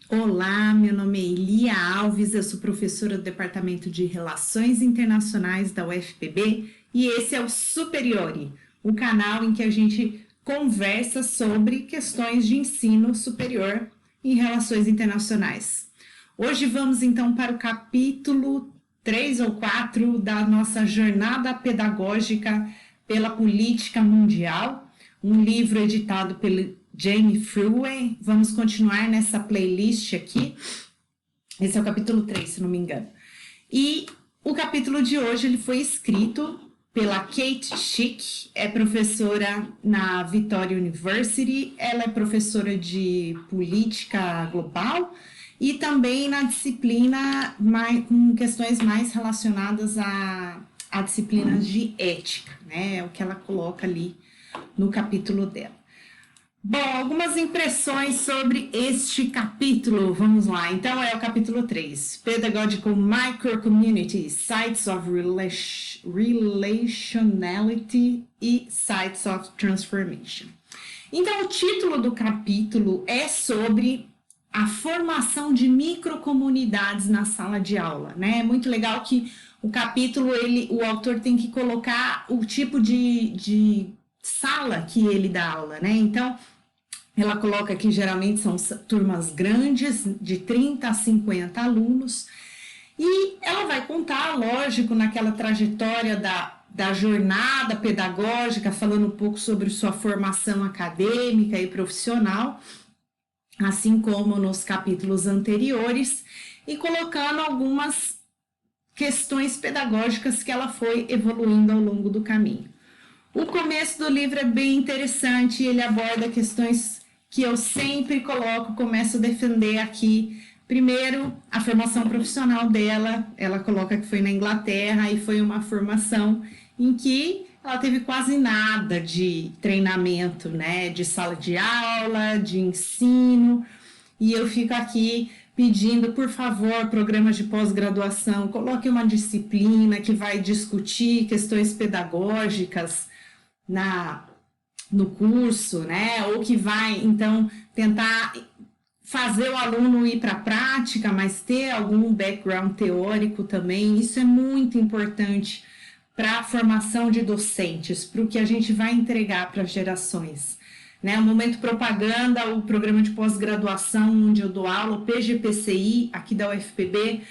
Olá, meu nome é Elia Alves, eu sou professora do Departamento de Relações Internacionais da UFPB e esse é o Superiore, o canal em que a gente conversa sobre questões de ensino superior em relações internacionais. Hoje vamos então para o capítulo 3 ou 4 da nossa jornada pedagógica pela política mundial, um livro editado pelo Jane Freeway. Vamos continuar nessa playlist aqui. Esse é o capítulo 3, se não me engano. E o capítulo de hoje ele foi escrito pela Kate Schick, é professora na Victoria University, ela é professora de política global e também na disciplina com questões mais relacionadas a disciplinas de ética, né? É o que ela coloca ali no capítulo dela. Bom, algumas impressões sobre este capítulo, vamos lá. Então é o capítulo 3, Pedagogical Microcommunities, Sites of Relationality e Sites of Transformation. Então o título do capítulo é sobre a formação de microcomunidades na sala de aula, né? É muito legal que o capítulo, o autor tem que colocar o tipo de sala que ele dá aula, né? Então, ela coloca que geralmente são turmas grandes, de 30 a 50 alunos, e ela vai contar, lógico, naquela trajetória da jornada pedagógica, falando um pouco sobre sua formação acadêmica e profissional, assim como nos capítulos anteriores, e colocando algumas questões pedagógicas que ela foi evoluindo ao longo do caminho. O começo do livro é bem interessante, ele aborda questões que eu sempre começo a defender aqui. Primeiro, a formação profissional dela, ela coloca que foi na Inglaterra e foi uma formação em que ela teve quase nada de treinamento, né, de sala de aula, de ensino, e eu fico aqui pedindo, por favor, programas de pós-graduação, coloque uma disciplina que vai discutir questões pedagógicas no curso, né? Ou que vai, então, tentar fazer o aluno ir para a prática, mas ter algum background teórico também. Isso é muito importante para a formação de docentes, para o que a gente vai entregar para as gerações. Né? O Momento Propaganda, o programa de pós-graduação onde eu dou aula, o PGPCI, aqui da UFPB,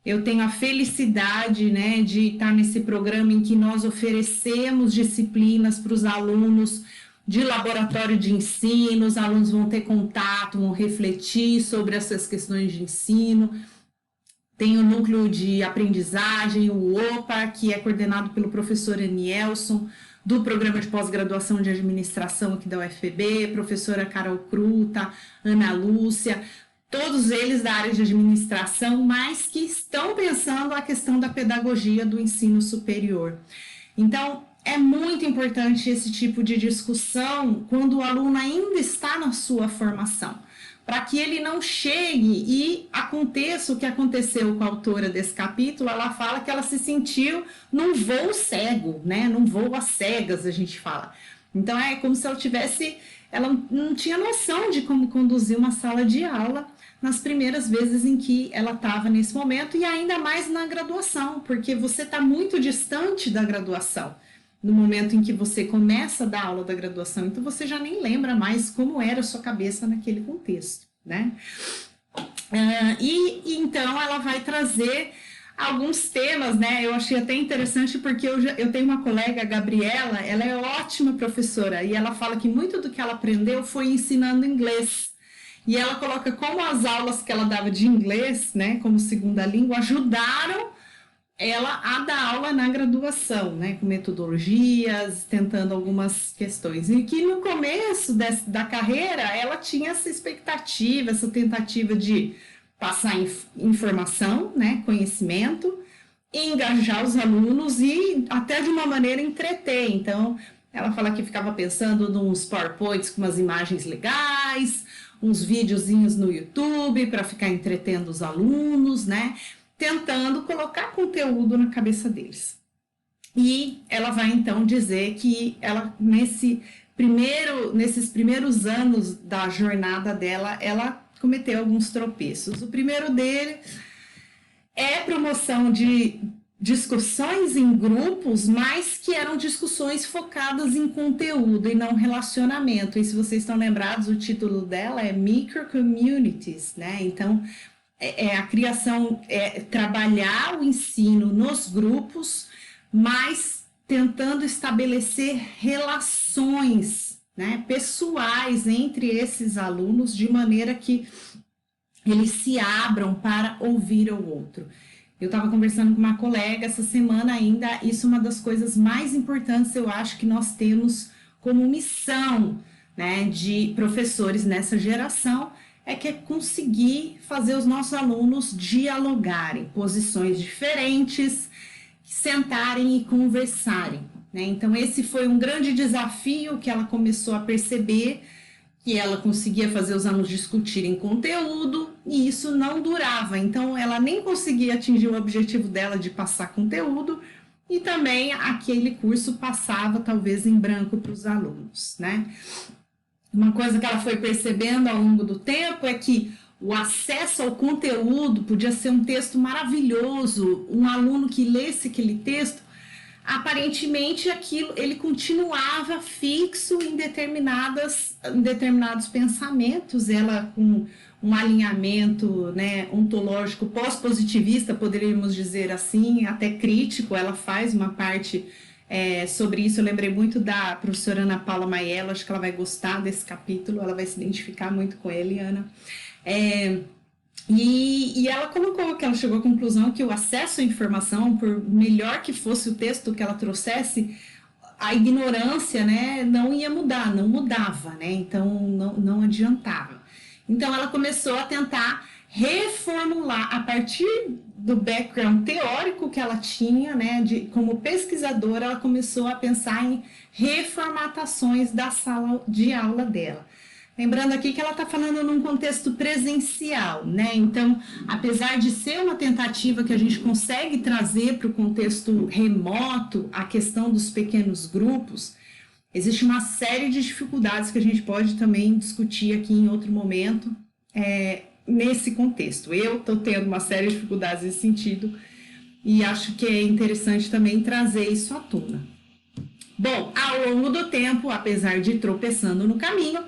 eu tenho a felicidade, né, de estar nesse programa em que nós oferecemos disciplinas para os alunos de laboratório de ensino, os alunos vão ter contato, vão refletir sobre essas questões de ensino. Tem o núcleo de aprendizagem, o OPA, que é coordenado pelo professor Anielson, do programa de pós-graduação de administração aqui da UFPB, professora Carol Cruta, Ana Lúcia, todos eles da área de administração, mas que estão pensando a questão da pedagogia do ensino superior. Então, é muito importante esse tipo de discussão quando o aluno ainda está na sua formação, para que ele não chegue e aconteça o que aconteceu com a autora desse capítulo. Ela fala que ela se sentiu num voo cego, né? Num voo às cegas, a gente fala. Então, é como se ela não tinha noção de como conduzir uma sala de aula nas primeiras vezes em que ela estava nesse momento, e ainda mais na graduação, porque você está muito distante da graduação no momento em que você começa a dar aula da graduação, então você já nem lembra mais como era a sua cabeça naquele contexto, né? Então ela vai trazer alguns temas, né? Eu achei até interessante porque eu tenho uma colega, a Gabriela, ela é ótima professora e ela fala que muito do que ela aprendeu foi ensinando inglês. E ela coloca como as aulas que ela dava de inglês, né, como segunda língua, ajudaram ela a dar aula na graduação, né, com metodologias, tentando algumas questões. E que no começo da carreira ela tinha essa expectativa, essa tentativa de passar informação, né, conhecimento, engajar os alunos e até de uma maneira entreter. Então, ela fala que ficava pensando nos PowerPoints com umas imagens legais, uns videozinhos no YouTube para ficar entretendo os alunos, né? Tentando colocar conteúdo na cabeça deles. E ela vai então dizer que ela nesses primeiros anos da jornada dela, ela cometeu alguns tropeços. O primeiro dele é promoção de discussões em grupos, mas que eram discussões focadas em conteúdo e não relacionamento. E se vocês estão lembrados, o título dela é Micro Communities, né? Então, a criação, trabalhar o ensino nos grupos, mas tentando estabelecer relações, né, pessoais entre esses alunos, de maneira que eles se abram para ouvir o outro. Eu estava conversando com uma colega essa semana ainda, isso é uma das coisas mais importantes, eu acho, que nós temos como missão, né, de professores nessa geração, é conseguir fazer os nossos alunos dialogarem, posições diferentes, sentarem e conversarem, né? Então esse foi um grande desafio que ela começou a perceber, que ela conseguia fazer os alunos discutirem conteúdo e isso não durava, então ela nem conseguia atingir o objetivo dela de passar conteúdo e também aquele curso passava talvez em branco para os alunos, né? Uma coisa que ela foi percebendo ao longo do tempo é que o acesso ao conteúdo podia ser um texto maravilhoso, um aluno que lesse aquele texto, aparentemente aquilo, ele continuava fixo em determinados pensamentos, ela com um alinhamento, né, ontológico pós-positivista, poderíamos dizer assim, até crítico, ela faz uma parte sobre isso. Eu lembrei muito da professora Ana Paula Maiello, acho que ela vai gostar desse capítulo, ela vai se identificar muito com ele, Ana. E ela colocou que ela chegou à conclusão que o acesso à informação, por melhor que fosse o texto que ela trouxesse, a ignorância, né, não ia mudar, não mudava, né, então não adiantava. Então ela começou a tentar reformular a partir do background teórico que ela tinha, né, como pesquisadora, ela começou a pensar em reformatações da sala de aula dela. Lembrando aqui que ela está falando num contexto presencial, né? Então, apesar de ser uma tentativa que a gente consegue trazer para o contexto remoto, a questão dos pequenos grupos, existe uma série de dificuldades que a gente pode também discutir aqui em outro momento, nesse contexto. Eu estou tendo uma série de dificuldades nesse sentido e acho que é interessante também trazer isso à tona. Bom, ao longo do tempo, apesar de ir tropeçando no caminho,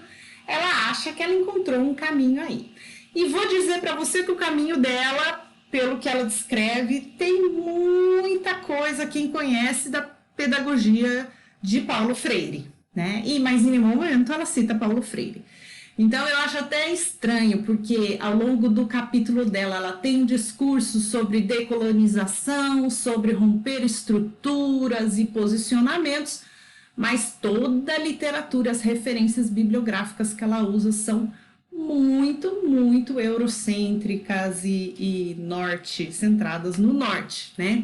ela acha que ela encontrou um caminho aí. E vou dizer para você que o caminho dela, pelo que ela descreve, tem muita coisa, quem conhece, da pedagogia de Paulo Freire, né? Mas em nenhum momento ela cita Paulo Freire. Então eu acho até estranho, porque ao longo do capítulo dela, ela tem um discurso sobre decolonização, sobre romper estruturas e posicionamentos, mas toda a literatura, as referências bibliográficas que ela usa são muito eurocêntricas e centradas no norte, né?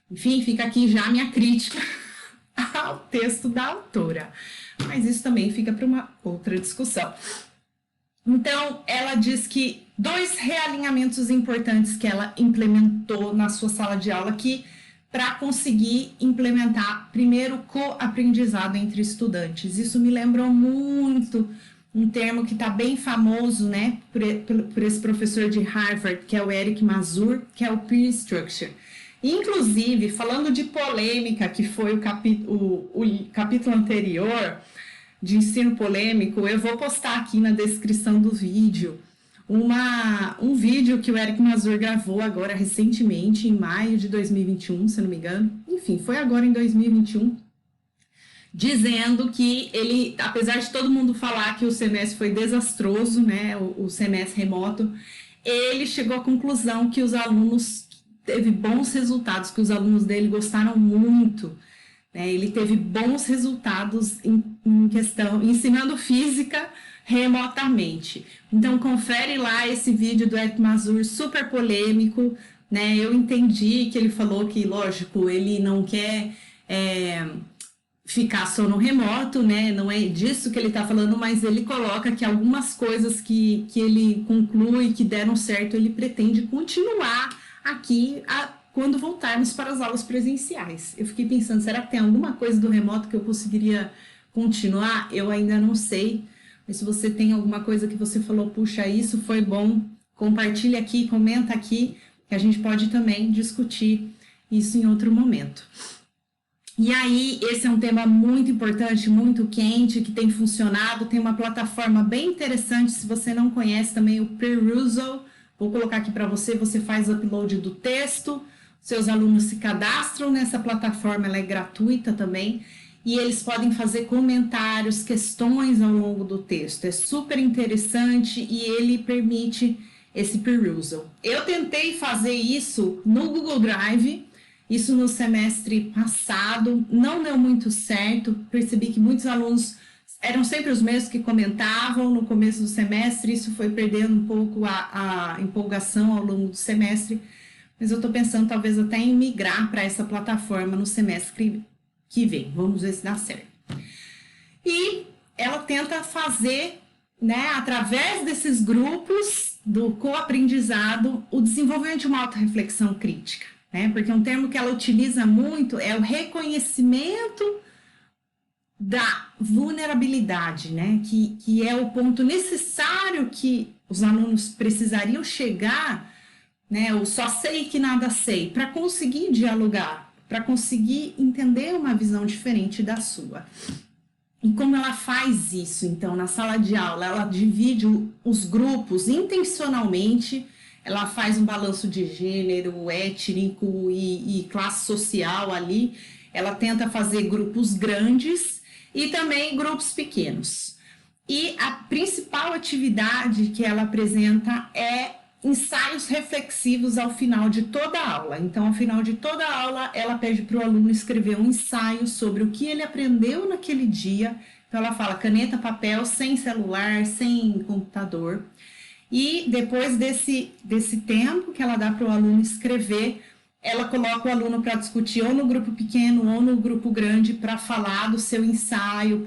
Enfim, fica aqui já a minha crítica ao texto da autora, mas isso também fica para uma outra discussão. Então, ela diz que 2 realinhamentos importantes que ela implementou na sua sala de aula aqui, para conseguir implementar, primeiro, co-aprendizado entre estudantes. Isso me lembrou muito um termo que está bem famoso, né, por esse professor de Harvard, que é o Eric Mazur, que é o Peer Structure. Inclusive, falando de polêmica, que foi o capítulo anterior, de ensino polêmico, eu vou postar aqui na descrição do vídeo um vídeo que o Eric Mazur gravou agora recentemente, em maio de 2021, se não me engano. Enfim, foi agora em 2021, dizendo que ele, apesar de todo mundo falar que o semestre foi desastroso, né, o semestre remoto, ele chegou à conclusão que os alunos teve bons resultados, que os alunos dele gostaram muito, né, ele teve bons resultados em questão, ensinando física remotamente. Então, confere lá esse vídeo do Eric Mazur, super polêmico, né? Eu entendi que ele falou que, lógico, ele não quer ficar só no remoto, né? Não é disso que ele está falando, mas ele coloca que algumas coisas que ele conclui que deram certo, ele pretende continuar aqui quando voltarmos para as aulas presenciais. Eu fiquei pensando, será que tem alguma coisa do remoto que eu conseguiria continuar? Eu ainda não sei. Mas se você tem alguma coisa que você falou, puxa, isso foi bom, compartilha aqui, comenta aqui, que a gente pode também discutir isso em outro momento. E aí, esse é um tema muito importante, muito quente, que tem funcionado, tem uma plataforma bem interessante, se você não conhece também, o Perusal, vou colocar aqui para você, você faz o upload do texto, seus alunos se cadastram nessa plataforma, ela é gratuita também, e eles podem fazer comentários, questões ao longo do texto, é super interessante e ele permite esse Perusal. Eu tentei fazer isso no Google Drive, isso no semestre passado, não deu muito certo, percebi que muitos alunos eram sempre os mesmos que comentavam no começo do semestre, isso foi perdendo um pouco a empolgação ao longo do semestre, mas eu estou pensando talvez até em migrar para essa plataforma no semestre que vem, vamos ver se dá certo. E ela tenta fazer, né, através desses grupos do coaprendizado, o desenvolvimento de uma autorreflexão crítica. Né? Porque um termo que ela utiliza muito é o reconhecimento da vulnerabilidade, né? Que é o ponto necessário que os alunos precisariam chegar, né? O só sei que nada sei, para conseguir dialogar, para conseguir entender uma visão diferente da sua. E como ela faz isso, então, na sala de aula? Ela divide os grupos intencionalmente. Ela faz um balanço de gênero, étnico e classe social ali. Ela tenta fazer grupos grandes e também grupos pequenos. E a principal atividade que ela apresenta é ensaios reflexivos ao final de toda a aula. Então, ao final de toda a aula, ela pede para o aluno escrever um ensaio sobre o que ele aprendeu naquele dia. Então, ela fala caneta, papel, sem celular, sem computador. E depois desse tempo que ela dá para o aluno escrever, ela coloca o aluno para discutir ou no grupo pequeno ou no grupo grande para falar do seu ensaio,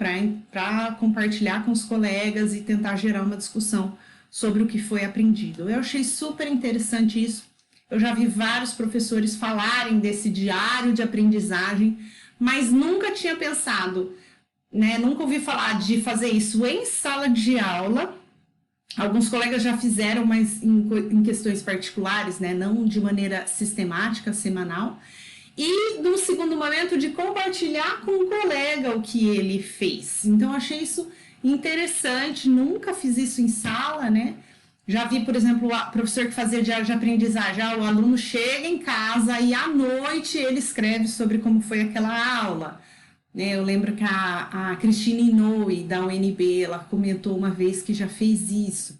para compartilhar com os colegas e tentar gerar uma discussão sobre o que foi aprendido. Eu achei super interessante isso. Eu já vi vários professores falarem desse diário de aprendizagem, mas nunca tinha pensado, né? Nunca ouvi falar de fazer isso em sala de aula. Alguns colegas já fizeram, mas em questões particulares, né? Não de maneira sistemática, semanal. E, no segundo momento, de compartilhar com o colega o que ele fez. Então, achei isso interessante, nunca fiz isso em sala, né? Já vi, por exemplo, o professor que fazia diário de aprendizagem, o aluno chega em casa e à noite ele escreve sobre como foi aquela aula. Eu lembro que a Christine Inoue, da UNB, ela comentou uma vez que já fez isso.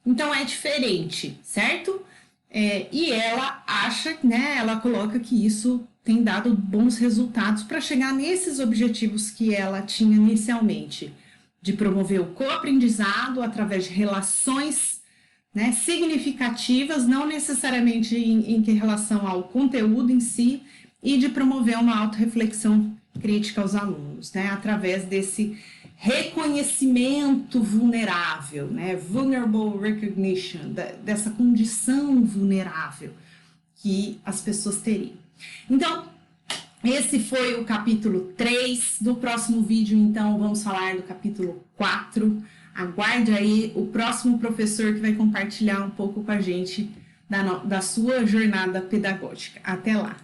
Então, é diferente, certo? E ela acha, né, ela coloca que isso tem dado bons resultados para chegar nesses objetivos que ela tinha inicialmente, de promover o coaprendizado através de relações, né, significativas, não necessariamente em relação ao conteúdo em si, e de promover uma autorreflexão crítica aos alunos, né, através desse reconhecimento vulnerável, né, vulnerable recognition, dessa condição vulnerável que as pessoas teriam. Então, esse foi o capítulo 3. Do próximo vídeo, então, vamos falar do capítulo 4. Aguarde aí o próximo professor que vai compartilhar um pouco com a gente da sua jornada pedagógica. Até lá!